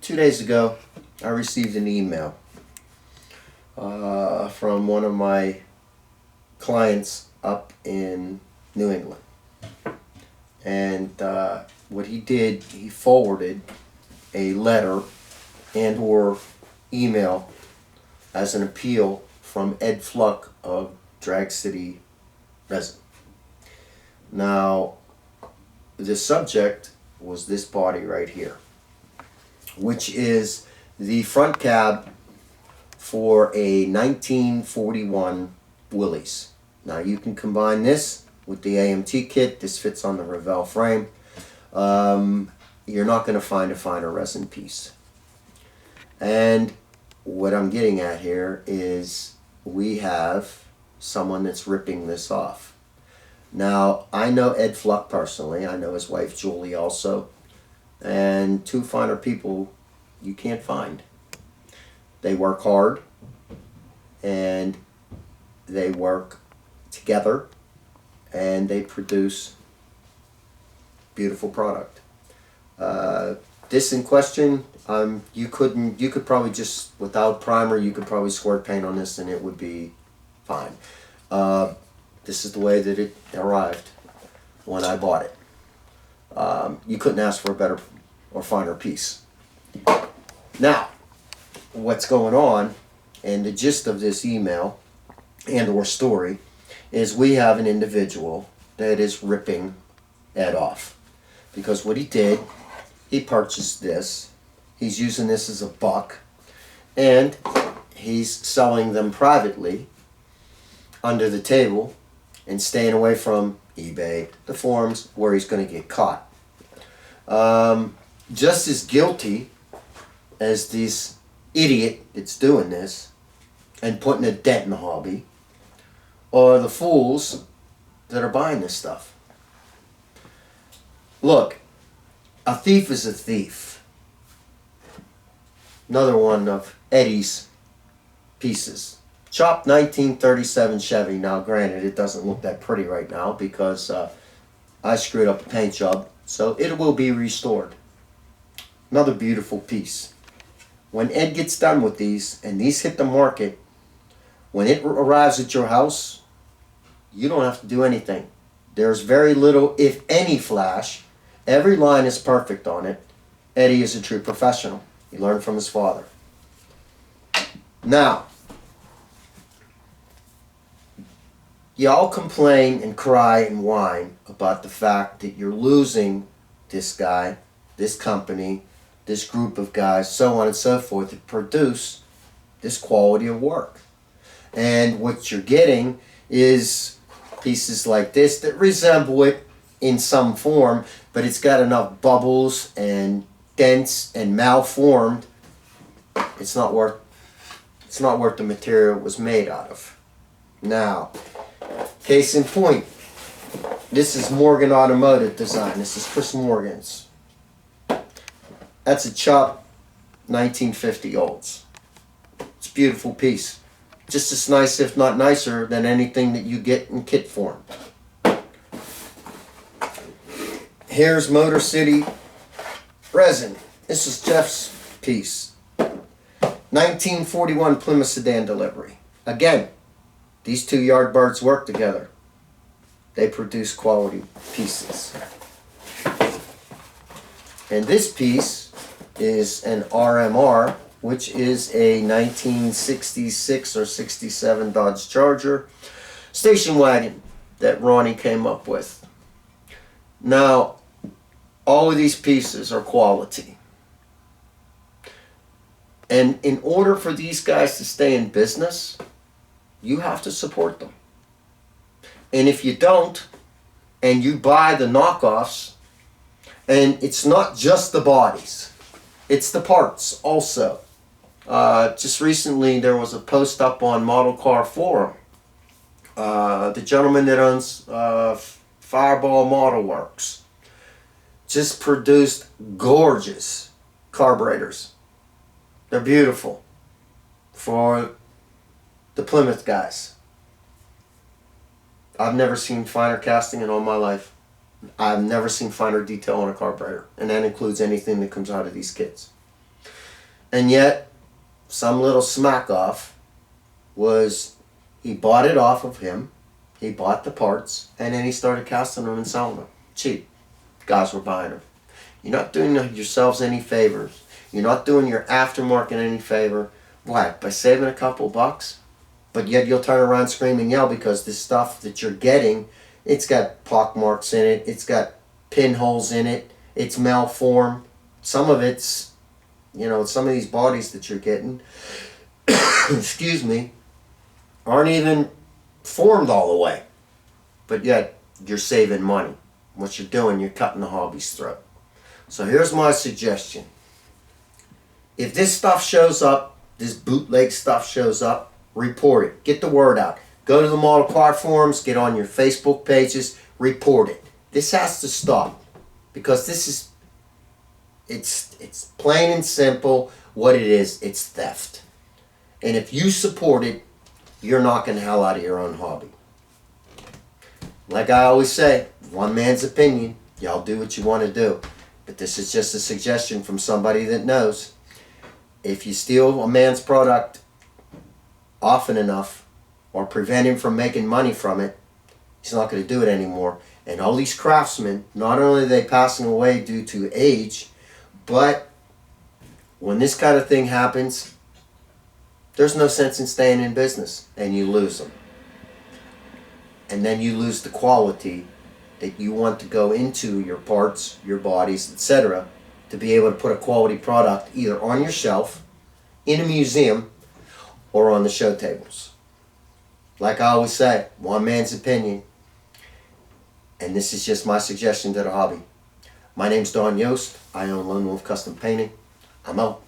2 days ago, I received an email from one of my clients up in New England. And what he did, he forwarded a letter and or email as an appeal from Ed Fluck of Drag City Resin. Now, the subject was this body right here, which is the front cab for a 1941 Willys. Now you can combine this with the AMT kit. This fits on the Revell frame. You're not going to find a finer resin piece. And what I'm getting at here is we have someone that's ripping this off. Now, I know Ed Fluck personally. I know his wife Julie also. And two finer people you can't find. They work hard and they work together and they produce beautiful product. This in question, you could probably just, without primer, you could probably squirt paint on this and it would be fine. This is the way that it arrived when I bought it. You couldn't ask for a better or finer piece. Now, what's going on, and the gist of this email and or story, is we have an individual that is ripping Ed off. Because what he did, he purchased this, he's using this as a buck, and he's selling them privately under the table and staying away from eBay, the forums where he's going to get caught. Just as guilty as this idiot that's doing this and putting a dent in the hobby are the fools that are buying this stuff. Look, a thief is a thief. Another one of Eddie's pieces. Chopped 1937 Chevy. Now granted, it doesn't look that pretty right now because I screwed up the paint job, so it will be restored. Another beautiful piece. When Ed gets done with these and these hit the market, when it arrives at your house, you don't have to do anything. There's very little, if any, flash. Every line is perfect on it. Eddie is a true professional. He learned from his father. Now, y'all complain and cry and whine about the fact that you're losing this guy, this company, this group of guys, so on and so forth, that produce this quality of work. And what you're getting is pieces like this that resemble it in some form, but it's got enough bubbles and dents and malformed. It's not worth the material it was made out of. Now, case in point, this is Morgan Automotive Design. This is Chris Morgan's. That's a chopped 1950 Olds. It's a beautiful piece. Just as nice, if not nicer, than anything that you get in kit form. Here's Motor City Resin. This is Jeff's piece. 1941 Plymouth sedan delivery. Again, these two Yardbirds work together. They produce quality pieces. And this piece is an RMR, which is a 1966 or 67 Dodge Charger station wagon that Ronnie came up with. Now, all of these pieces are quality. And in order for these guys to stay in business, you have to support them. And if you don't, and you buy the knockoffs, and it's not just the bodies, it's the parts also. Just recently there was a post up on Model Car Forum. The gentleman that owns Fireball Model Works just produced gorgeous carburetors. They're beautiful for the Plymouth guys. I've never seen finer casting in all my life. I've never seen finer detail on a carburetor, and that includes anything that comes out of these kits. And yet, some little smack off was he bought it off of him. He bought the parts, and then he started casting them and selling them cheap. Guys were buying them. You're not doing yourselves any favors. You're not doing your aftermarket any favor. Why? By saving a couple bucks? But yet you'll turn around, scream and yell because this stuff that you're getting, it's got pock marks in it, it's got pinholes in it, it's malformed. Some of it's, some of these bodies that you're getting, excuse me, aren't even formed all the way. But yet you're saving money. What you're doing, you're cutting the hobby's throat. So here's my suggestion. If this stuff shows up, this bootleg stuff shows up, report it. Get the word out. Go to the model part forums, get on your Facebook pages, report it. This has to stop because this is, it's plain and simple what it is. It's theft. And if you support it, you're knocking the hell out of your own hobby. Like I always say, one man's opinion, y'all do what you want to do. But this is just a suggestion from somebody that knows. If you steal a man's product often enough or prevent him from making money from it, he's not going to do it anymore. And all these craftsmen, not only are they passing away due to age, but when this kind of thing happens, there's no sense in staying in business and you lose them. And then you lose the quality that you want to go into your parts, your bodies, etc., to be able to put a quality product either on your shelf, in a museum, or on the show tables. Like I always say, one man's opinion, and this is just my suggestion to the hobby. My name's Don Yost. I own Lone Wolf Custom Painting. I'm out.